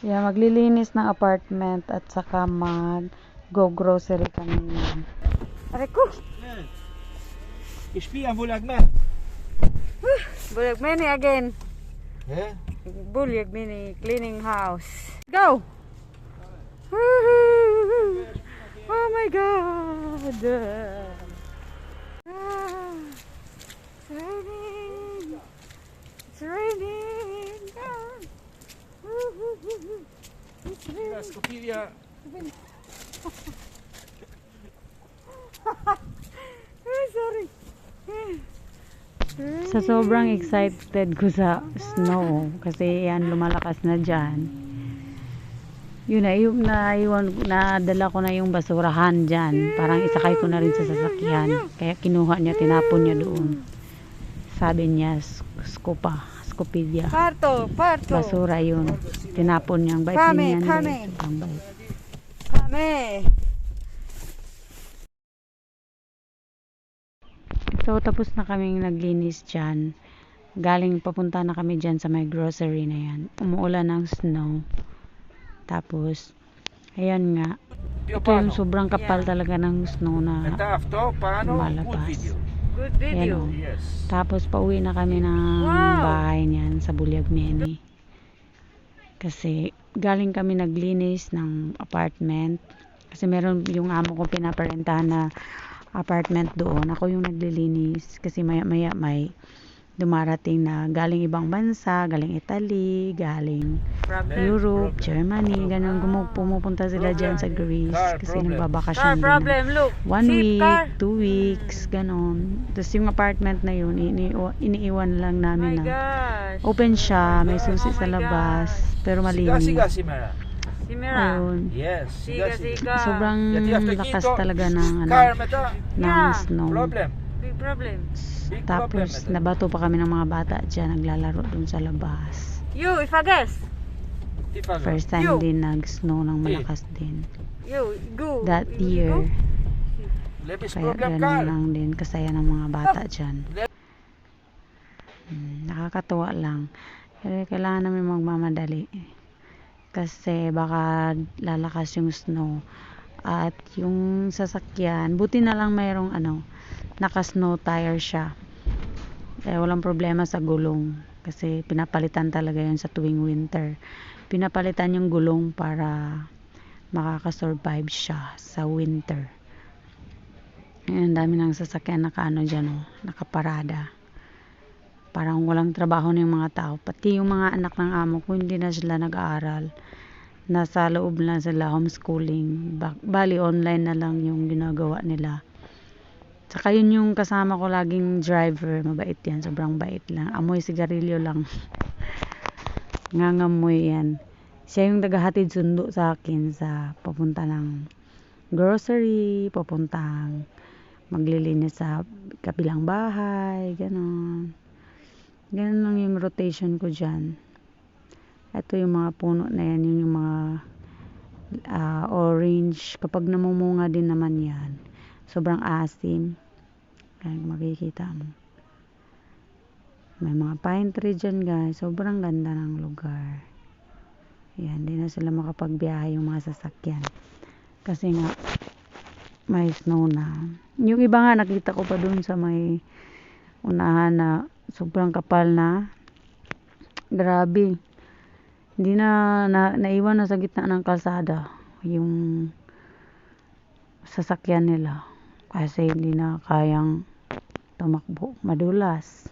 Yeah, maglilinis ng apartment at saka mag-go grocery kami. Aray ko! Ich spiele am Bulagman. Bulag mini again. Yeah? Bulag mini cleaning house. Go! Oh my God! It's raining! It's raining! It's raining! Skopilia. Sorry. Sa sobrang excited ko sa snow kasi yan lumalakas na dyan, yun na yung nadala ko na yung basurahan dyan, parang isakay ko na rin sa sasakyan, kaya kinuha niya, tinapon niya doon. Sabi niya Scopedia basura yun, tinapon niya. Ang bait niya yan, ang bait. So, tapos na kaming naglinis dyan. Galing, papunta na kami dyan sa may grocery na yan. Umuulan ng snow. Tapos, ayan nga. Ito yung sobrang kapal talaga ng snow na lumalabas. Good video. Yes. Tapos, pauwi na kami ng bahay niyan sa Buliagmeni. Kasi, galing kami naglinis ng apartment. Kasi meron yung amo ko pinaparentahan na apartment doon. Ako yung naglilinis kasi maya may dumarating na galing ibang bansa, galing Italy, galing Europe, Germany, ganun. Pumupunta sila dyan sa Greece kasi nagbabakasyon din. 1 week, 2 weeks, ganun. Tapos yung apartment na yun, iniiwan lang namin na open siya, may susi sa labas, pero malinis. Ayun. Yes. Sobrang lakas talaga ng snow. Big problem. Tapos nabato pa kami ng mga bata dyan, naglalaro dun sa labas. First time din nag-snow ng malakas din. That year. Kaya ganun lang din kasaya ng mga bata dyan. Nakakatuwa lang. Pero kailangan namin magmamadali. Kasi baka lalakas yung snow. At yung sasakyan, buti na lang mayroong naka-snow tire siya. Kaya walang problema sa gulong. Kasi pinapalitan talaga yun sa tuwing winter. Pinapalitan yung gulong para makakasurvive siya sa winter. Ang dami ng sasakyan dyan, nakaparada. Parang walang trabaho ng mga tao. Pati yung mga anak ng amo ko, hindi na sila nag-aaral. Nasa loob na sila, homeschooling. Bali, online na lang yung ginagawa nila. Saka yun yung kasama ko laging driver. Mabait yan, sobrang bait lang. Amoy sigarilyo lang. Ngangamoy yan. Siya yung naghahatid sundo sa akin sa papunta ng grocery, papuntang maglilinis sa kabilang bahay, ganon. Ganun lang yung rotation ko dyan. Ito yung mga puno na yan, yun yung mga orange. Kapag namumunga din naman yan, sobrang asim. Kaya makikita mo. May mga pine tree dyan, guys. Sobrang ganda ng lugar. Yan, di na sila makapagbiyahe yung mga sasakyan. Kasi nga, may snow na. Yung iba nga, nakita ko pa dun sa may unahan na sobrang kapal na. Grabe. Hindi naiwan na sa gitna ng kalsada yung sasakyan nila. Kasi hindi na kayang tumakbo. Madulas.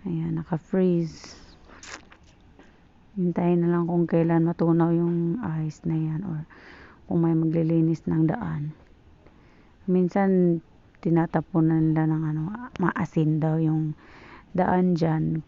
Ayan, naka-freeze. Hintayin na lang kung kailan matunaw yung ice na yan or kung may maglilinis ng daan. Minsan tinatapunan nila ng maasin daw yung daan dyan